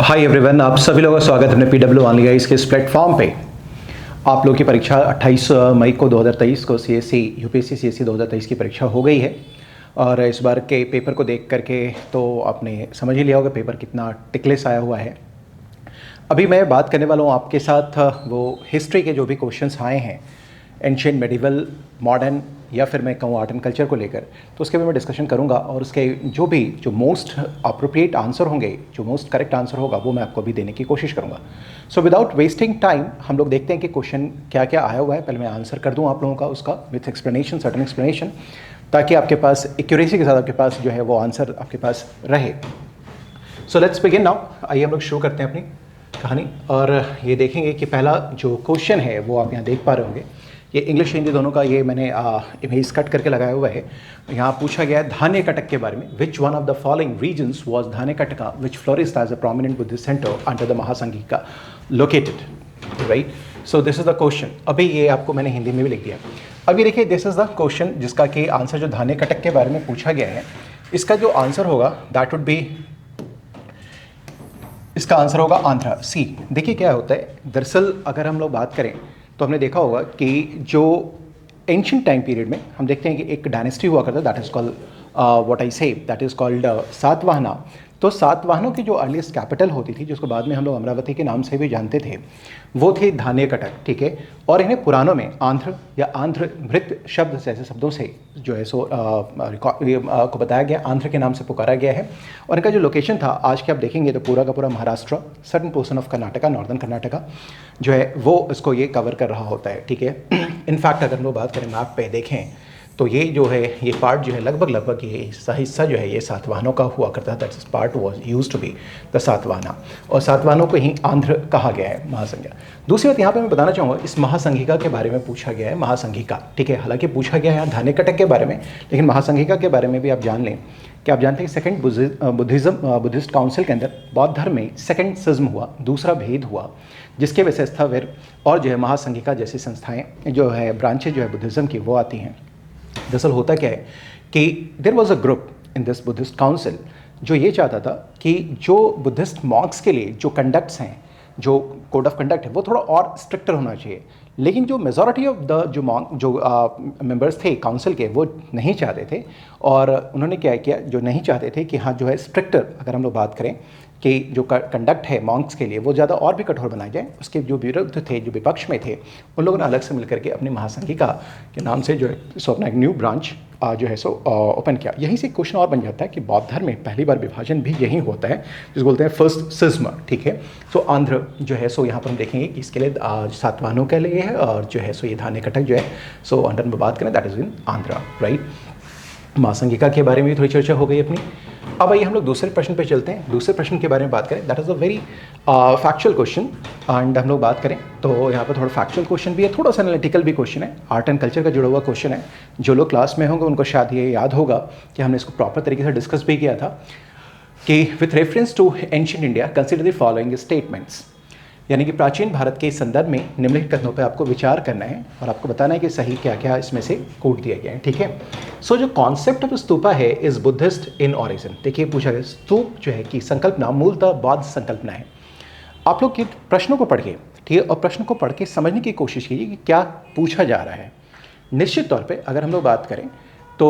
Hi everyone, आप सभी लोगों का स्वागत है अपने पीडब्ल्यू ऑनलाइन गाइस के इस प्लेटफॉर्म पे। आप लोगों की परीक्षा 28 मई को 2023 को सीएससी यूपीएससी सीएससी 2023 की परीक्षा हो गई है। और इस बार के पेपर को देख करके तो आपने समझ ही लिया होगा पेपर कितना टिकलेस आया हुआ है। अभी मैं बात करने वाला हूँ आपके साथ वो हिस्ट्री के जो भी क्वेश्चंस आए हैं, एंशिएंट, मेडिवल, मॉडर्न या फिर मैं कहूँ आर्ट एंड कल्चर को लेकर, तो उसके बारे में डिस्कशन करूँगा। और उसके जो मोस्ट अप्रोप्रिएट आंसर होंगे, जो मोस्ट करेक्ट आंसर होगा, वो मैं आपको भी देने की कोशिश करूँगा। सो विदाउट वेस्टिंग टाइम हम लोग देखते हैं कि क्वेश्चन क्या क्या आया हुआ है। पहले मैं आंसर कर दूँ आप लोगों का उसका विथ एक्सप्लेनेशन, सर्टन एक्सप्लेनेशन, ताकि आपके पास एक्यूरेसी के साथ आपके पास जो है वो आंसर आपके पास रहे। So let's begin now. आइए हम लोग शुरू करते हैं अपनी कहानी। और ये देखेंगे कि पहला जो क्वेश्चन है वो आप यहाँ देख पा रहे होंगे। ये इंग्लिश हिंदी दोनों का ये मैंने इमेज कट करके लगाया हुआ है। यहाँ पूछा गया है धान्य कटक के बारे में। Which one of the following regions was Dhanyakataka which flourished as a prominent Buddhist centre under the Mahasanghika located, right. So this is the question. अभी ये आपको मैंने हिंदी में भी लिख दिया। अभी देखिए, दिस इज द क्वेश्चन जिसका कि आंसर जो धान्य कटक के बारे में पूछा गया है, इसका जो आंसर होगा दैट वुड बी, इसका आंसर होगा आंध्रा, सी। देखिए क्या होता है, दरअसल अगर हम लोग बात करें तो हमने देखा होगा कि जो एंशिएंट टाइम पीरियड में हम देखते हैं कि एक डायनेस्टी हुआ करता है, that is called what I से, दैट इज़ कॉल्ड सातवाहना। तो सातवाहनों की जो अर्लीस्ट कैपिटल होती थी, जिसको बाद में हम लोग अमरावती के नाम से भी जानते थे, वो थी धान्य कटक, ठीक है। और इन्हें पुराणों में आंध्र या आंध्र भृत शब्द जैसे शब्दों से जो है सो को बताया गया, आंध्र के नाम से पुकारा गया है। और इनका जो लोकेशन था, आज के आप देखेंगे तो पूरा का पूरा Maharashtra, certain portion of Karnataka, northern Karnataka जो है वो इसको ये कवर कर रहा होता है, ठीक है। इनफैक्ट अगर हम लोग बात करें मैप पे देखें तो ये जो है ये पार्ट जो है लगभग ये हिस्सा जो है ये सातवाहनों का हुआ करता है। That part was used to be the Satavahana, और सातवाहनों को ही आंध्र कहा गया है, महासंज्ञा। दूसरी बात यहाँ पे मैं बताना चाहूँगा, इस महासंघिका के बारे में पूछा गया है, महासंघिका, ठीक है। हालांकि पूछा गया है यहाँ धान्य कटक के बारे में, लेकिन महासंघिका के बारे में भी आप जान लें कि आप जानते हैं कि सेकंड बुद्धिस्ट काउंसिल के अंदर बौद्ध धर्म में सेकंड सिज्म हुआ, दूसरा भेद हुआ, जिसके वजह से स्थविर और जो है महासंघिका जैसी संस्थाएं जो है ब्रांचेज जो है बुद्धिज़्म की वो आती हैं। दरअसल होता क्या है कि there was a group in this Buddhist council जो ये चाहता था कि जो बुद्धिस्ट मॉन्क्स के लिए जो कंडक्ट्स हैं, जो कोड ऑफ कंडक्ट है, वो थोड़ा और स्ट्रिक्टर होना चाहिए। लेकिन जो मेजॉरिटी ऑफ द जो मेंबर्स थे काउंसिल के, वो नहीं चाहते थे। और उन्होंने क्या किया, जो नहीं चाहते थे कि हाँ जो है स्ट्रिक्टर, अगर हम लोग बात करें कि जो कंडक्ट है मॉन्क्स के लिए वो ज़्यादा और भी कठोर बनाया जाए, उसके जो विरुद्ध थे, जो विपक्ष में थे, उन लोगों ने अलग से मिलकर के अपनी महासंघिका के नाम से जो है सो अपना एक न्यू ब्रांच जो है सो ओपन किया। यहीं से क्वेश्चन और बन जाता है कि बौद्ध धर्म में पहली बार विभाजन भी यही होता है, जिसको बोलते हैं फर्स्ट सिज्म, ठीक है। सो आंध्र जो है सो यहाँ पर हम देखेंगे कि इसके लिए सातवाहनों के लिए है, और जो है सो ये धान्य कटक जो है सो अंडर में बात करें that is in Andhra, right. Mahasanghika के बारे में भी थोड़ी चर्चा हो गई अपनी। अब आइए हम लोग दूसरे प्रश्न पे चलते हैं। दूसरे प्रश्न के बारे में बात करें, that is a very factual question. And हम लोग बात करें तो यहाँ पर थोड़ा फैक्चुअल क्वेश्चन भी है, थोड़ा सा एनालिटिकल भी क्वेश्चन है, आर्ट एंड कल्चर का जुड़ा हुआ क्वेश्चन है। जो लोग क्लास में होंगे उनको शायद ये याद होगा कि हमने इसको प्रॉपर तरीके से डिस्कस भी किया था कि with reference to ancient India consider the following statements, यानी कि प्राचीन भारत के संदर्भ में निम्नलिखित कथनों पे आपको विचार करना है और आपको बताना है कि सही क्या क्या इसमें से कोट दिया गया है, ठीक है। सो जो कॉन्सेप्ट ऑफ स्तूपा है इज बुद्धिस्ट इन ऑरिजिन। देखिए पूछा गया स्तूप जो है कि संकल्पना मूलतः बौद्ध संकल्पना है। आप लोग के प्रश्नों को पढ़ के, ठीक है, और प्रश्न को पढ़ के समझने की कोशिश कीजिए कि क्या पूछा जा रहा है। निश्चित तौर पर अगर हम लोग बात करें तो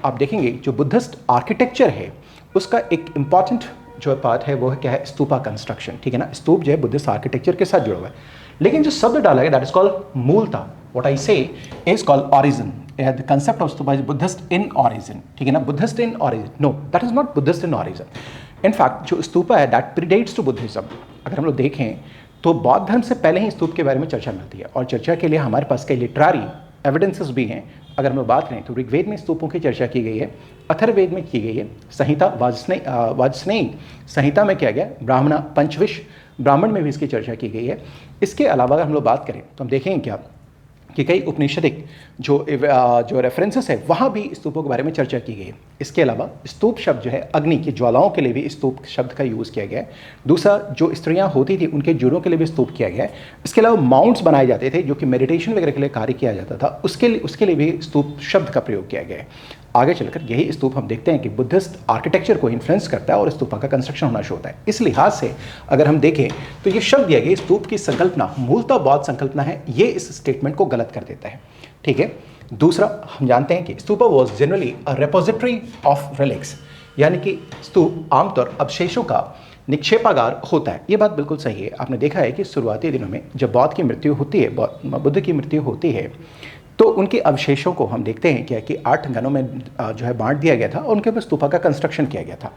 आप देखेंगे जो बुद्धिस्ट आर्किटेक्चर है उसका एक इम्पॉर्टेंट जो पार्ट है वो है क्या है, स्तूपा कंस्ट्रक्शन, ठीक है ना। स्तूप जो है बुद्धिस्ट आर्किटेक्चर के साथ जुड़ा हुआ है। लेकिन जो शब्द डाला गया दैट इज कॉल्ड मूलता, what I say is called origin. The concept of stupa is Buddhist in origin, ठीक है ना, Buddhist in origin. No, that is not Buddhist in origin. In fact जो स्तूपा है दैट प्रीडेट्स टू बुद्धिज्म। अगर हम लोग देखें तो बौद्ध धर्म से पहले ही स्तूप के बारे में चर्चा मिलती है, और चर्चा के लिए हमारे पास कई लिटरेरी एविडेंसेस भी हैं। अगर हम लोग बात करें तो ऋग्वेद में स्तूपों की चर्चा की गई है, अथर्ववेद में की गई है, संहिता वाजस्नेयी संहिता में किया गया, ब्राह्मणा पंचविश ब्राह्मण में भी इसकी चर्चा की गई है। इसके अलावा अगर हम लोग बात करें तो हम देखेंगे क्या कि कई उपनिषदिक जो रेफरेंसेस है वहाँ भी स्तूपों के बारे में चर्चा की गई है। इसके अलावा स्तूप शब्द जो है अग्नि की ज्वालाओं के लिए भी स्तूप शब्द का यूज़ किया गया है। दूसरा, जो स्त्रियाँ होती थी उनके जुड़ों के लिए भी स्तूप किया गया है। इसके अलावा माउंट्स बनाए जाते थे जो कि मेडिटेशन वगैरह के लिए कार्य किया जाता था, उसके लिए भी स्तूप शब्द का प्रयोग किया गया है। आगे चलकर यही स्तूप हम देखते हैं कि बुद्धिस्ट आर्किटेक्चर को इन्फ्लुएंस करता है और स्तूपा का कंस्ट्रक्शन होना शुरू होता है। इस लिहाज से अगर हम देखें तो ये शब्द दिया गया स्तूप की संकल्पना मूलतः बौद्ध संकल्पना है, ये इस स्टेटमेंट को गलत कर देता है। ठीक है, दूसरा हम जानते हैं कि stupa was generally a repository of relics, यानी कि स्तूप आमतौर अवशेषों का निक्षेपागार होता है। ये बात बिल्कुल सही है। आपने देखा है कि शुरुआती दिनों में जब बौद्ध की मृत्यु होती है, बुद्ध की मृत्यु होती है, तो उनके अवशेषों को हम देखते हैं क्या कि 8 गणों में जो है बांट दिया गया था और उनके ऊपर स्तूपा का कंस्ट्रक्शन किया गया था।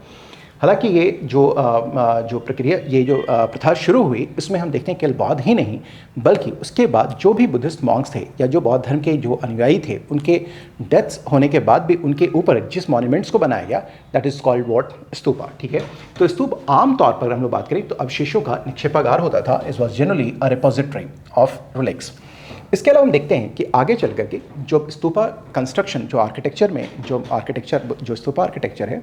हालांकि ये जो प्रक्रिया, ये जो प्रथा शुरू हुई, इसमें हम देखते हैं केवल बौद्ध ही नहीं बल्कि उसके बाद जो भी बुद्धिस्ट मॉन्क्स थे या जो बौद्ध धर्म के जो अनुयायी थे, उनके डेथ्स होने के बाद भी उनके ऊपर जिस मॉन्यूमेंट्स को बनाया गया that is called what, stupa. ठीक है, तो स्तूप आम तौर पर हम लोग बात करें तो अवशेषों का निक्षेपागार होता था। It was generally a repository of relics. इसके अलावा हम देखते हैं कि आगे चल करके जो स्तूपा कंस्ट्रक्शन, जो आर्किटेक्चर में जो स्तूपा आर्किटेक्चर है,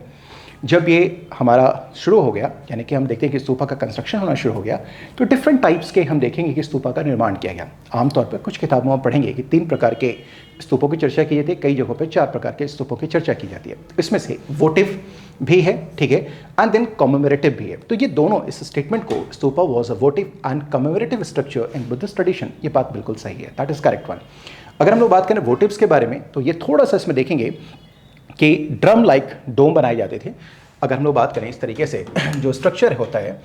जब ये हमारा शुरू हो गया, यानी कि हम देखते हैं कि स्तूपा का कंस्ट्रक्शन होना शुरू हो गया, तो डिफरेंट टाइप्स के हम देखेंगे कि स्तूपा का निर्माण किया गया। आमतौर पर कुछ किताबों में पढ़ेंगे कि 3 प्रकार के स्तूपों की चर्चा की जाती है, कई जगहों पे 4 प्रकार के स्तूपों की चर्चा की जाती है। इसमें से वोटिव भी है, ठीक है, एंड देन कॉमेमोरेटिव भी है। तो ये दोनों इस स्टेटमेंट को stupa was a votive and commemorative structure in Buddhist tradition, ये बात बिल्कुल सही है, दैट इज करेक्ट वन। अगर हम लोग बात करें वोटिव्स के बारे में तो ये थोड़ा सा इसमें देखेंगे कि ड्रम लाइक डोम बनाए जाते थे। अगर हम लोग बात करें इस तरीके से जो स्ट्रक्चर होता है,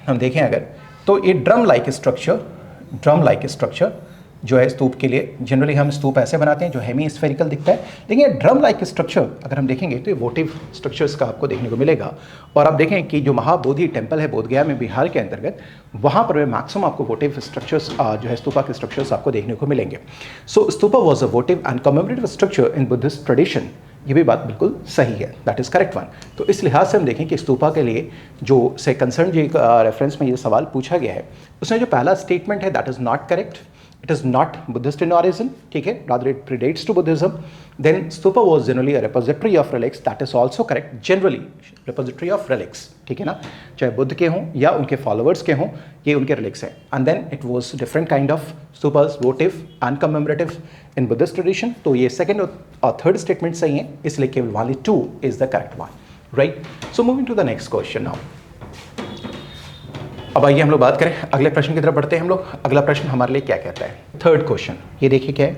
हम देखें अगर, तो ये ड्रम लाइक स्ट्रक्चर जो है स्तूप के लिए, जनरली हम स्तूप ऐसे बनाते हैं जो हेमी स्फेरिकल दिखता है, लेकिन ये ड्रम लाइक स्ट्रक्चर अगर हम देखेंगे तो ये वोटिव स्ट्रक्चर्स का आपको देखने को मिलेगा। और आप देखें कि जो महाबोधि टेम्पल है बोधगया में, बिहार के अंतर्गत, वहाँ पर मैक्सिमम आपको वोटिव स्ट्रक्चर्स जो है स्तूपा के स्ट्रक्चर्स आपको देखने को मिलेंगे। So stupa was a votive and commemorative structure in Buddhist tradition, ये भी बात बिल्कुल सही है, दैट इज करेक्ट वन। तो इस लिहाज से हम देखें कि स्तूपा के लिए जो से कंसर्न जो रेफरेंस में ये सवाल पूछा गया है, उसमें जो पहला स्टेटमेंट है that is not correct, it is not Buddhist in origin, ठीक है, rather it predates to Buddhism. Then stupa was generally a repository of relics, that is also correct, generally repository of relics, ठीक है ना, चाहे बुद्ध के हों या उनके फॉलोअर्स के हों, ये उनके रिलिक्स है। And then it was different kind of stupas, votive and commemorative in Buddhist tradition. तो ये सेकंड और थर्ड स्टेटमेंट सही है, इसलिए केवल वाली 2 is the correct one, right. So moving to the next question now. अब आइए हम लोग बात करें, अगले प्रश्न की तरफ बढ़ते हैं हम लोग। अगला प्रश्न हमारे लिए क्या कहता है, थर्ड क्वेश्चन, ये देखिए क्या है।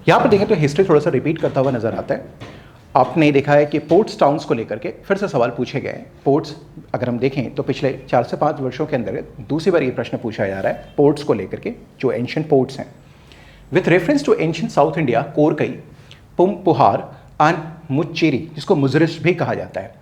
यहाँ पर देखें तो हिस्ट्री थोड़ा सा रिपीट करता हुआ नजर आता है। आपने देखा है कि पोर्ट्स टाउन्स को लेकर के फिर से सवाल पूछे गए हैं। पोर्ट्स अगर हम देखें तो पिछले 4 से 5 वर्षों के अंदर दूसरी बार ये प्रश्न पूछा जा रहा है पोर्ट्स को लेकर के, जो एंशिएंट पोर्ट्स हैं। With reference to ancient South India, Korkai, Poompuhar and Muchiri, जिसको मुजरिस भी कहा जाता है,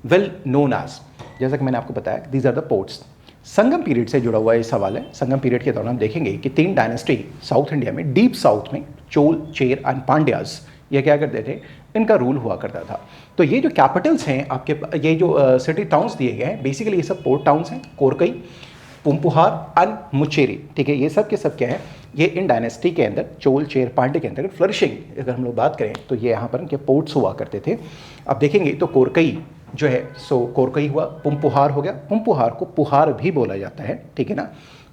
वेल नोन एज, जैसा कि मैंने आपको बताया, these are the ports. Sangam period से जुड़ा हुआ ये सवाल है। संगम पीरियड के दौरान हम देखेंगे कि 3 डायनेस्टी साउथ इंडिया में, डीप साउथ में, चोल, चेर एंड पांड्यास, ये क्या करते थे, इनका रूल हुआ करता था। तो ये जो कैपिटल्स हैं आपके, ये जो सिटी टाउन्स दिए गए हैं, बेसिकली ये सब पोर्ट टाउन्स हैं, कोरकई, पुमपुहार एंड मुच्चेरी, ठीक है, ये सब के सब क्या है, ये इन डायनेस्टी के अंदर, चोल, चेर, पांड्य के अंदर फ्लरिशिंग अगर हम लोग बात करें तो ये यहाँ पर इनके पोर्ट्स हुआ करते थे। अब देखेंगे तो कोरकई जो है, सो कोरकई हुआ, पुमपुहार हो गया, पुमपुहार को पुहार भी बोला जाता है, ठीक है ना,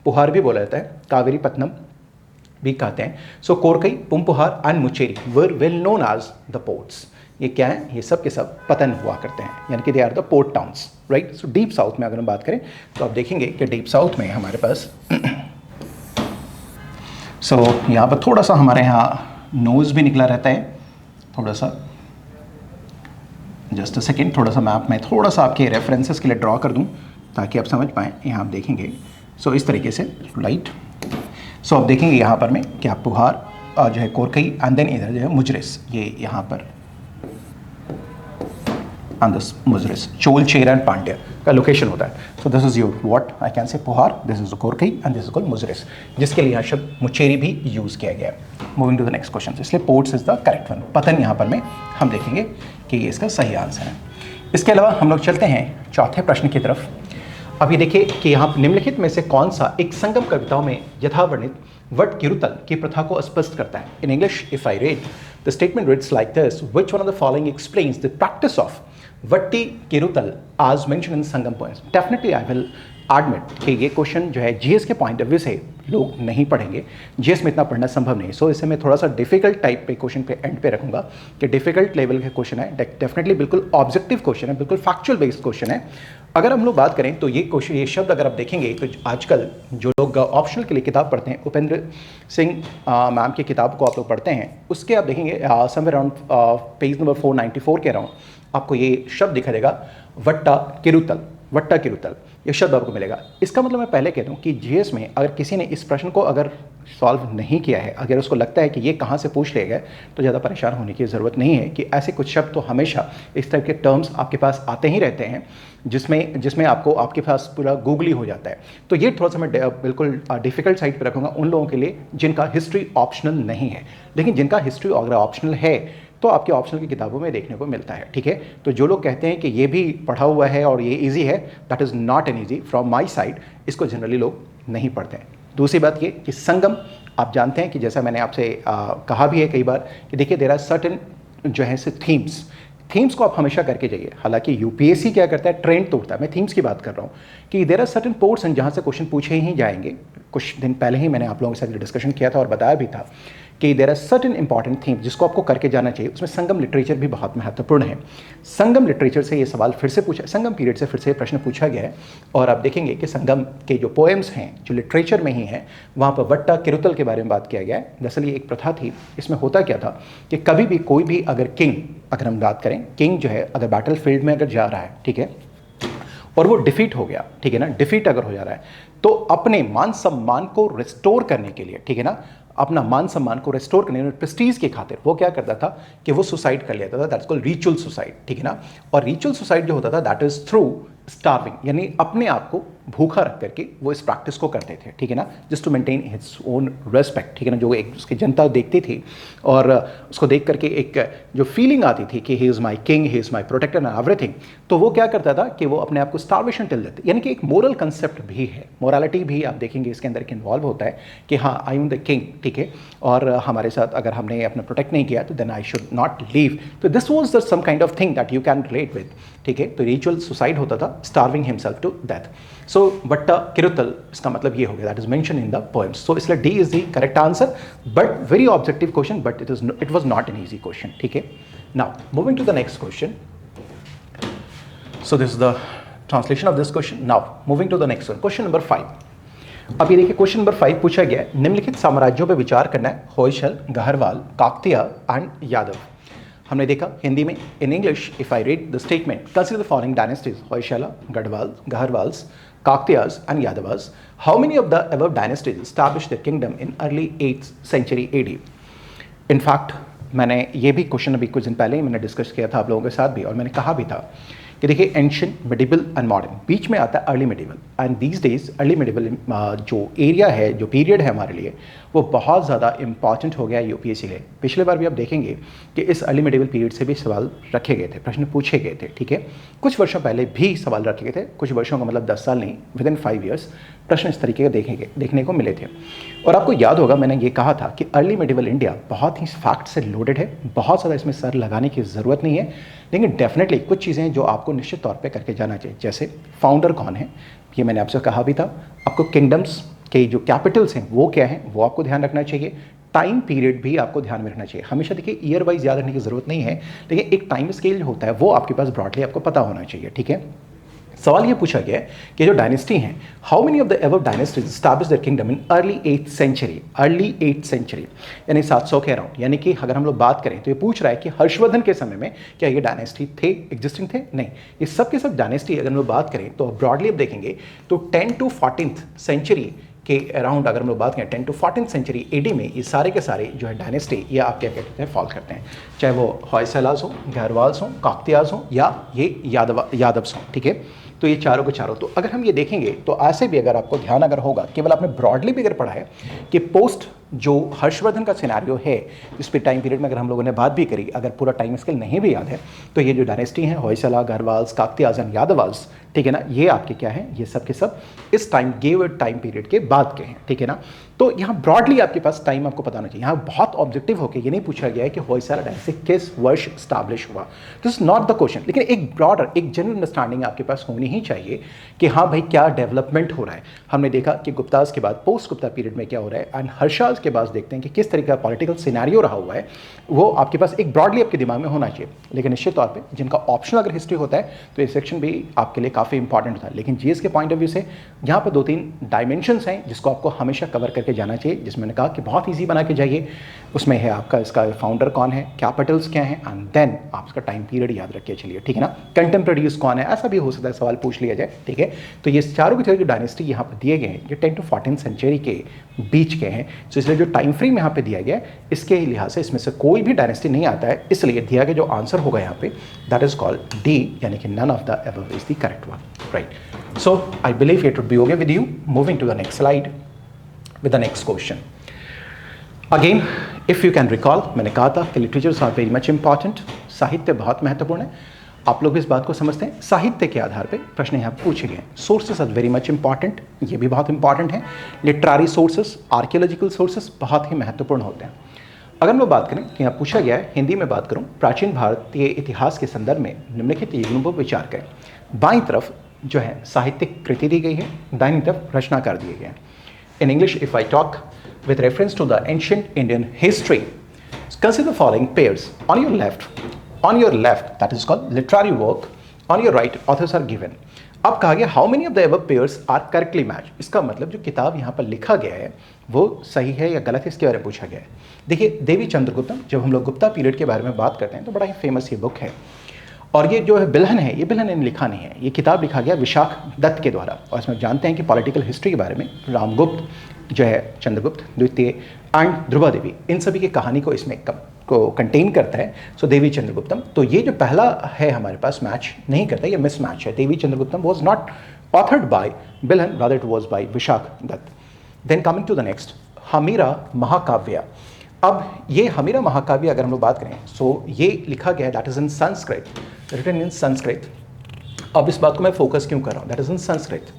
पुहार भी बोला जाता है, कावेरी पत्तनम भी कहते हैं। So Korkai, Poompuhar and Muchiri were well known as the ports. ये क्या है, ये सब के सब पतन हुआ करते हैं, यानी कि they are the port towns, right. So deep south में अगर हम बात करें तो आप देखेंगे कि डीप साउथ में हमारे पास सो यहाँ पर थोड़ा सा हमारे यहाँ नोज भी निकला रहता है, थोड़ा सा, जस्ट अ सेकेंड, थोड़ा सा मैप में थोड़ा सा आपके रेफरेंसेस के लिए ड्रॉ कर दूं ताकि आप समझ पाएँ। यहाँ आप देखेंगे सो इस तरीके से राइट। सो आप देखेंगे यहाँ पर में क्या पुहार जो है कोरकई एंड देन इधर जो है मुजरिस, ये यहाँ पर मुजरिस, चोल, चेर एंड पांड्या का लोकेशन होता है। सो this is your what I can से पुहार, this is Korkai and this is called मुजरिस, जिसके लिए यहाँ शब्द मुच्चेरी भी यूज़ किया गया है। Moving to the next question, इसलिए ports is the correct one. पतन यहाँ पर में हम देखेंगे कि ये इसका सही आंसर है। इसके अलावा हम लोग चलते हैं चौथे प्रश्न की तरफ। अभी देखिए कि यहाँ निम्नलिखित में से कौन सा एक संगम कविताओं में यथावर्णित वट किरुतल की प्रथा को स्पष्ट करता है। In English if I read the statement reads like this, which one of the following explains the practice of Vatakkirutal as mention in Sangam poems. Definitely I will admit कि ये क्वेश्चन जो है जीएस के पॉइंट ऑफ व्यू से लोग नहीं पढ़ेंगे, GS में इतना पढ़ना संभव नहीं। सो इसे मैं थोड़ा सा डिफिकल्ट टाइप पे क्वेश्चन पे एंड पे रखूंगा कि डिफिकल्ट लेवल के क्वेश्चन है, डेफिनेटली बिल्कुल ऑब्जेक्टिव क्वेश्चन है, बिल्कुल फैक्चुअल बेस्ड क्वेश्चन है। अगर हम लोग बात करें तो ये क्वेश्चन, ये शब्द अगर आप देखेंगे तो आजकल जो लोग ऑप्शनल के लिए किताब पढ़ते हैं, उपेंद्र सिंह मैम की किताब को आप लोग पढ़ते हैं, उसके आप देखेंगे समवेयर अराउंड पेज नंबर 494 के अराउंड आपको ये शब्द दिखाई देगा, वट्टा किरुतल। वट्टा किरुतल ये शब्द आपको मिलेगा। इसका मतलब मैं पहले कह दूं कि जीएस में अगर किसी ने इस प्रश्न को अगर सॉल्व नहीं किया है, अगर उसको लगता है कि ये कहाँ से पूछ लिया गया, तो ज़्यादा परेशान होने की ज़रूरत नहीं है कि ऐसे कुछ शब्द तो हमेशा इस टाइप के टर्म्स आपके पास आते ही रहते हैं जिसमें आपके पास पूरा गूगली हो जाता है। तो ये थोड़ा सा मैं बिल्कुल डिफिकल्ट साइड पर रखूँगा उन लोगों के लिए जिनका हिस्ट्री ऑप्शनल नहीं है। लेकिन जिनका हिस्ट्री अगर ऑप्शनल है तो आपके ऑप्शनल की किताबों में देखने को मिलता है, ठीक है। तो जो लोग कहते हैं कि ये भी पढ़ा हुआ है और ये इजी है, that is not an easy from my side. इसको जनरली लोग नहीं पढ़ते हैं। दूसरी बात ये कि संगम, आप जानते हैं कि जैसा मैंने आपसे कहा भी है कई बार कि देखिए देयर आर सर्टेन जो है से थीम्स को आप हमेशा करके जाइए। हालांकि यूपीएससी क्या करता है, ट्रेंड तोड़ता है। मैं थीम्स की बात कर रहा हूँ कि देयर आर सर्टेन पोर्ट्स जहाँ से क्वेश्चन पूछे ही जाएंगे। कुछ दिन पहले ही मैंने आप लोगों के साथ डिस्कशन किया था और बताया भी था कि there are certain important theme जिसको आपको करके जाना चाहिए। उसमें संगम लिटरेचर भी बहुत महत्वपूर्ण है। संगम लिटरेचर से ये सवाल फिर से पूछा, संगम पीरियड से फिर से प्रश्न पूछा गया है और आप देखेंगे कि संगम के जो पोएम्स हैं जो लिटरेचर में ही हैं, वहाँ पर वट्टा किरुतल के बारे में बात किया गया है। दरअसल ये एक प्रथा थी। इसमें होता क्या था कि कभी भी कोई भी अगर हम बात करें, किंग जो है अगर बैटल फील्ड में अगर जा रहा है, ठीक है, और वो डिफीट हो गया, ठीक है ना, डिफीट अगर हो जा रहा है तो अपने मान सम्मान को रिस्टोर करने के लिए, ठीक है ना, अपना मान सम्मान को रिस्टोर करने के प्रेस्टीज की खातिर वो क्या करता था कि वो सुसाइड कर लेता था। दैट्स कॉल्ड रिचुअल सुसाइड, ठीक है ना। और रिचुअल सुसाइड जो होता था दैट इज थ्रू स्टार्विंग, यानी अपने आप को भूखा रख करके वो इस प्रैक्टिस को करते थे, ठीक है ना, just to maintain his own respect, ठीक है ना। जो एक उसकी जनता देखती थी और उसको देख करके एक जो फीलिंग आती थी कि he is my king, he is my protector and everything, तो वो क्या करता था कि वो अपने आप को स्टार्वेशन टिल देते। यानी कि एक मोरल कंसेप्ट भी है, मोरालिटी भी आप देखेंगे इसके अंदर इन्वॉल्व होता है कि हाँ आई एम द किंग, ठीक है, और हमारे साथ अगर हमने अपना प्रोटेक्ट नहीं किया तो then I should not live. तो this was the some kind of thing that you can relate with, ठीक है। तो रिचुअल सुसाइड होता था, starving himself to death. So Vatakkirutal इसका मतलब ये हो गया, that is mention in the poems. So इसलिए D is the correct answer, but very objective question, but it was not an easy question, ठीक है। Now moving to the next question. So this is the translation of this question. Now moving to the next one, question number 5। अब ये देखिए question number 5 पूछा गया है, निम्नलिखित साम्राज्यों पर विचार करना है, होयसल, गहरवाल, काकतीय एंड यादव। हमने देखा हिंदी में, in English if I read the statement, consider the following dynasties, Hoysala, Garhwal, Gaharwals, Kakatiyas and Yadavas. How many of the above dynasties established their kingdom in early 8th century AD? In fact मैंने ये भी क्वेश्चन अभी कुछ दिन पहले ही मैंने डिस्कस किया था आप लोगों के साथ भी, और मैंने कहा भी था कि देखिए एंशिएंट, मिडिवल एंड मॉडर्न, बीच में आता है early medieval. And these days early medieval जो एरिया है, जो पीरियड है हमारे लिए, वो बहुत ज़्यादा इंपॉर्टेंट हो गया है यूपीएससी लिए। पिछले बार भी आप देखेंगे कि इस अर्ली मिडिवल पीरियड से भी सवाल रखे गए थे, प्रश्न पूछे गए थे, ठीक है। कुछ वर्षों पहले भी सवाल रखे गए थे, कुछ वर्षों का मतलब 10 साल नहीं, विद इन 5 years प्रश्न इस तरीके के देखने को मिले थे। और आपको याद होगा मैंने ये कहा था कि अर्ली मिडिवल इंडिया बहुत ही फैक्ट से लोडेड है, बहुत ज़्यादा इसमें सर लगाने की ज़रूरत नहीं है, लेकिन डेफिनेटली कुछ चीज़ें जो आपको निश्चित तौर पे करके जाना चाहिए। जैसे फाउंडर कौन है, ये मैंने आपसे कहा भी था। आपको किंगडम्स के जो कैपिटल्स हैं वो क्या हैं, वो आपको ध्यान रखना चाहिए। टाइम पीरियड भी आपको ध्यान में रखना चाहिए। हमेशा देखिए ईयर वाइज याद रखने की ज़रूरत नहीं है, लेकिन एक टाइम स्केल जो होता है वो आपके पास ब्रॉडली आपको पता होना चाहिए, ठीक है। सवाल ये पूछा गया है कि जो डायनेस्टी हैं, how many of the above dynasties established their kingdom in early 8th century, early 8th century यानी 700 के अराउंड। यानी कि अगर हम लोग बात करें तो ये पूछ रहा है कि हर्षवर्धन के समय में क्या ये डायनेस्टी थे, एग्जिस्टिंग थे? नहीं, ये सब के सब डायनेस्टी अगर हम लोग बात करें तो ब्रॉडली अब देखेंगे तो 10th to 14th century के अराउंड अगर हम लोग बात करें 10th to 14th century AD में ये सारे के सारे जो है डायनेस्टी या आप क्या कहते हैं फॉल करते हैं, चाहे वो होयसलास हो, गहरवाल्स हो, काकतीयास हो या ये यादव्स हो, ठीक है। तो ये चारों के चारों, तो अगर हम ये देखेंगे तो ऐसे भी अगर आपको ध्यान अगर होगा, केवल आपने ब्रॉडली भी अगर पढ़ा है कि पोस्ट जो हर्षवर्धन का सिनेरियो है, इस पे टाइम पीरियड में अगर हम लोगों ने बात भी करी, अगर पूरा टाइम स्केल नहीं भी याद है, तो ये जो डायनेस्टी है होयसला, गढ़वाल्स, काकतीयाज एंड यादवाल्स, ठीक है ना, ये आपके क्या है, ये सब के सब इस टाइम गिवन टाइम पीरियड के बाद के हैं, ठीक है ना। तो यहाँ ब्रॉडली आपके पास टाइम आपको पता होना चाहिए। यहाँ बहुत ऑब्जेक्टिव होकर ये नहीं पूछा गया है कि होयसला डायनेस्टी किस वर्ष स्टैब्लिश हुआ, this is not the question, लेकिन एक ब्रॉडर, एक जनरल अंडरस्टैंडिंग आपके पास होनी ही चाहिए कि हाँ भाई क्या डेवलपमेंट हो रहा है। हमने देखा कि गुप्ताज के बाद पोस्ट गुप्ता पीरियड में क्या हो रहा है, एंड हर्षाल्स के बाद देखते हैं कि किस तरीके का पॉलिटिकल सिनेरियो रहा हुआ है, वो आपके पास एक ब्रॉडली आपके दिमाग में होना चाहिए। लेकिन निश्चित तौर पे जिनका ऑप्शनल अगर हिस्ट्री होता है तो ये सेक्शन भी आपके लिए काफ़ी इंपॉर्टेंट होता है। लेकिन जीएस के पॉइंट ऑफ व्यू से यहाँ पर 2-3 डायमेंशंस हैं जिसको आपको हमेशा कवर करके जाना चाहिए, जिसमें मैंने कहा कि बहुत ईजी बना के जाइए। उसमें है आपका इसका फाउंडर कौन है, कैपिटल्स क्या हैं, एंड देन आप इसका टाइम पीरियड याद रखिए, चलिए ठीक है ना। कंटेम्प्रेरीज कौन है, ऐसा भी हो सकता है सवाल पूछ लिया जाए, ठीक है। तो ये चारों के चारों जो डायनेस्टी यहाँ पर दिए गए हैं ये 10 to 14 सेंचुरी के बीच के हैं। तो इसलिए जो टाइम फ्रेम यहाँ पे दिया गया है इसके लिहाज से इसमें से कोई भी डायनेस्टी नहीं आता है, इसलिए दिया गया जो आंसर होगा यहाँ पे दैट इज कॉल्ड डी, यानी कि none of the above is the correct one, right. So I believe it would be okay with you. Moving to the next slide with the next question. Again if you can recall, मैंने कहा था कि literatures are very much important, साहित्य बहुत महत्वपूर्ण है। आप लोग इस बात को समझते हैं, साहित्य के आधार पे प्रश्न यहाँ पूछे गए। Sources are very much important, ये भी बहुत इंपॉर्टेंट है। लिटरेरी सोर्सेस, आर्कियोलॉजिकल सोर्सेस बहुत ही महत्वपूर्ण होते हैं। अगर मैं बात करें कि यहाँ पूछा गया है, हिंदी में बात करूँ, प्राचीन भारतीय इतिहास के संदर्भ में निम्नलिखित युग्मों पर विचार करें। बाईं तरफ जो है साहित्यिक कृति दी गई है, दाहिनी तरफ रचनाकार दिए गए हैं। इन English if I talk with reference to the ancient Indian history, consider the following pairs. On your left, that is called literary work. On your right, authors are given. अब कहा गया how many of the above pairs are correctly matched. इसका मतलब जो किताब यहाँ पर लिखा गया है वो सही है या गलत है, इसके बारे में पूछा गया है। देखिए देवी चंद्रगुप्तम, जब हम लोग गुप्ता पीरियड के बारे में बात करते हैं तो बड़ा ही फेमस ये बुक है, और ये जो है बिल्हन है, ये बिल्हन ने लिखा नहीं है, ये किताब लिखा गया विशाख दत्त के द्वारा। और इसमें जानते हैं कि पॉलिटिकल हिस्ट्री के बारे में रामगुप्त जो है, चंद्रगुप्त द्वितीय एंड ध्रुवा देवी, इन सभी की कहानी को इसमें को कंटेन करता है। सो देवी चंद्रगुप्तम, तो ये जो पहला है हमारे पास मैच नहीं करता, ये मिस मैच है। Devi Chandraguptam was not authored by Bilhana, rather it was by Vishakhadatta. Then coming to the next, Hammira Mahakavya. अब ये हमीरा महाकाव्य अगर हम लोग बात करें, सो ये लिखा गया है that is in Sanskrit, written in Sanskrit. अब इस बात को मैं फोकस क्यों कर रहा हूँ, that is in Sanskrit,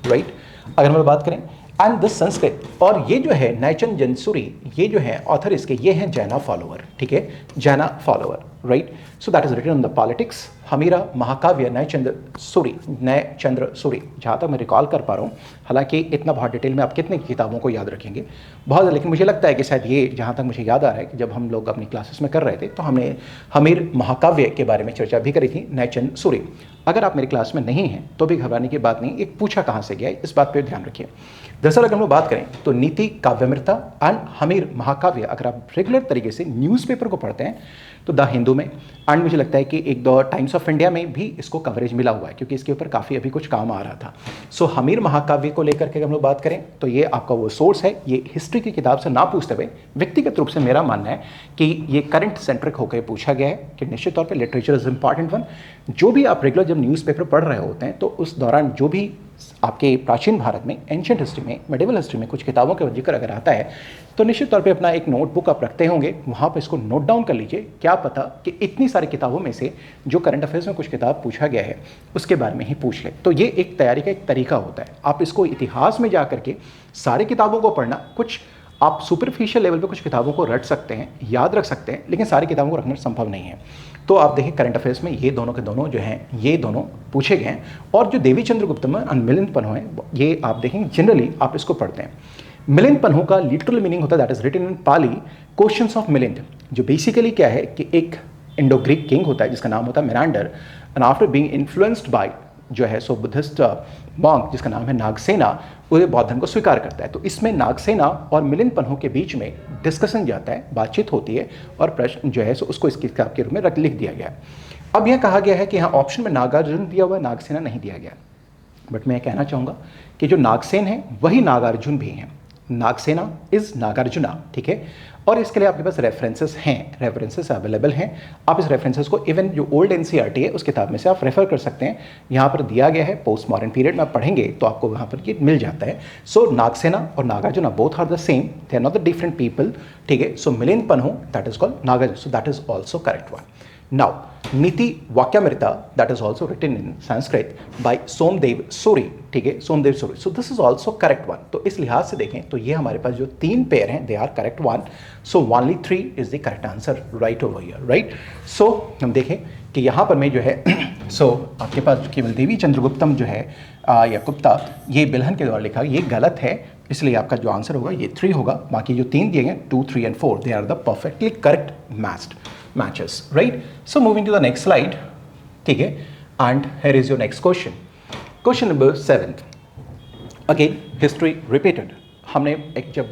right. अगर हम लोग बात करें एंड दिस संस्कृत, और ये जो है नैचन जंसूरी, ये जो है ऑथर इसके, ये हैं जैना फॉलोअर, ठीक है, Jaina follower, right. So that is written on the politics, Hammira Mahakavya Nayachandra Suri, जहाँ तक मैं रिकॉल कर पा रहा हूँ। हालांकि इतना बहुत डिटेल में आप कितने किताबों को याद रखेंगे, बहुत, लेकिन मुझे लगता है कि शायद ये, जहाँ तक मुझे याद आ रहा है कि जब हम लोग अपनी क्लासेस में कर रहे थे तो हमने हमीर महाकाव्य के बारे में चर्चा भी करी थी, नयचंद सूरी। अगर आप मेरी क्लास में नहीं हैं तो भी घबराने की बात नहीं, एक पूछा कहाँ से गया है, इस बात पर ध्यान रखिए। दरअसल अगर हम लोग बात करें तो नीति काव्यमृता एंड हमीर महाकाव्य, अगर आप रेगुलर तरीके से न्यूज़पेपर को पढ़ते हैं तो द हिंदू में, एंड मुझे लगता है कि एक दो टाइम्स ऑफ इंडिया में भी इसको कवरेज मिला हुआ है, क्योंकि इसके ऊपर काफ़ी अभी कुछ काम आ रहा था। सो हमीर महाकाव्य को लेकर के हम लोग बात करें तो ये आपका वो सोर्स है, ये हिस्ट्री की किताब से ना पूछते हुए व्यक्तिगत रूप से मेरा मानना है कि ये करंट सेंट्रिक होकर पूछा गया है कि निश्चित तौर पर लिटरेचर इज इंपॉर्टेंट वन। जो भी आप रेगुलर जब न्यूज़पेपर पढ़ रहे होते हैं तो उस दौरान जो भी आपके प्राचीन भारत में, एंशिएंट हिस्ट्री में, मेडिवल हिस्ट्री में कुछ किताबों का जिक्र अगर आता है तो निश्चित तौर पे अपना एक नोटबुक आप रखते होंगे, वहाँ पे इसको नोट डाउन कर लीजिए। क्या पता कि इतनी सारी किताबों में से जो करंट अफेयर्स में कुछ किताब पूछा गया है उसके बारे में ही पूछ ले। तो ये एक तैयारी का एक तरीका होता है। आप इसको इतिहास में जा करके सारी किताबों को पढ़ना, कुछ आप सुपरफिशियल लेवल पे कुछ किताबों को रट सकते हैं, याद रख सकते हैं, लेकिन सारी किताबों को रखना संभव नहीं है। तो आप देखिए करंट अफेयर्स में ये दोनों के दोनों जो हैं, ये दोनों पूछे गए हैं। और जो देवी चंद्रगुप्त में मिलिंद पन्हो है, ये आप देखेंगे जनरली आप इसको पढ़ते हैं। मिलिंद पन्हो का लिटरल मीनिंग होता है that is written in Pali questions of Milind, जो बेसिकली क्या है कि एक इंडो ग्रीक किंग होता है जिसका नाम होता है Menander, and after being influenced by जो है सो बुद्धिस्ट मॉन्क जिसका नाम है नागसेना, वो बौद्ध धर्म को स्वीकार करता है। तो इसमें नागसेना और मिलिंद पन्हो के बीच में डिस्कशन जाता है, बातचीत होती है, और प्रश्न जो है सो उसको इस किताब के रूप में लिख दिया गया है। अब यह कहा गया है कि यहाँ ऑप्शन में नागार्जुन दिया हुआ है, नागसेना नहीं दिया गया, बट मैं कहना चाहूँगा कि जो नागसेन है वही नागार्जुन भी हैं। नागसेना इज नागार्जुना, ठीक है। और इसके लिए आपके पास रेफरेंसेस अवेलेबल हैं। आप इस रेफरेंसेस को इवन जो ओल्ड एनसीईआरटी है उस किताब में से आप रेफर कर सकते हैं। यहाँ पर दिया गया है, पोस्ट मॉडर्न पीरियड में आप पढ़ेंगे तो आपको वहाँ पर ये मिल जाता है। सो नागसेना और Nagarjuna both are the same, they are not the different people, ठीक है। So Milinda Panho that is called Nagarjuna, so that is also correct one. Now, Niti Vakyamrita, that is also written in Sanskrit by Somdev Suri, ठीक है, सोमदेव सूरी। सो this is also correct one. तो इस लिहाज से देखें तो ये हमारे पास जो 3 पेयर हैं they are correct one. So only 3 is the correct answer right over here, right. सो हम देखें कि यहाँ पर मैं जो है सो आपके पास केवल देवी चंद्रगुप्तम जो है या गुप्ता, ये बिल्हन के द्वारा लिखा, ये गलत है, इसलिए आपका जो आंसर होगा ये 3 होगा। बाकी जो 3 दिए गए 2, 3 and 4 they are the perfectly correct matches, right? So moving to the next slide, ठीक है, and here is your next question. Question number 7. Again, history repeated. हमने एक जब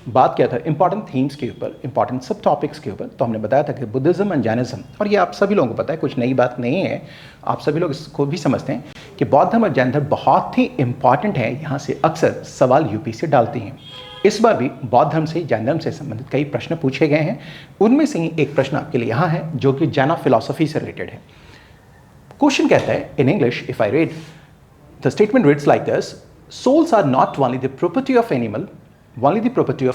बात किया था इंपॉर्टेंट थीम्स के ऊपर, इंपॉर्टेंट सब टॉपिक्स के ऊपर, तो हमने बताया था कि बुद्धिज्म एंड जैनिज्म, और ये आप सभी लोगों को पता है, कुछ नई बात नहीं है, आप सभी लोग इसको भी समझते हैं कि बौद्ध धर्म और जैन धर्म बहुत ही इंपॉर्टेंट है। यहाँ से अक्सर सवाल यूपी से डालती हैं। इस बार भी बौद्ध धर्म से, जैन धर्म से संबंधित कई प्रश्न पूछे गए हैं। उनमें से ही एक प्रश्न आपके लिए यहाँ है जो कि जैन फिलॉसफी से रिलेटेड है। क्वेश्चन कहता है in English, if I read the statement reads like this, souls are not only the property of animal, not only the property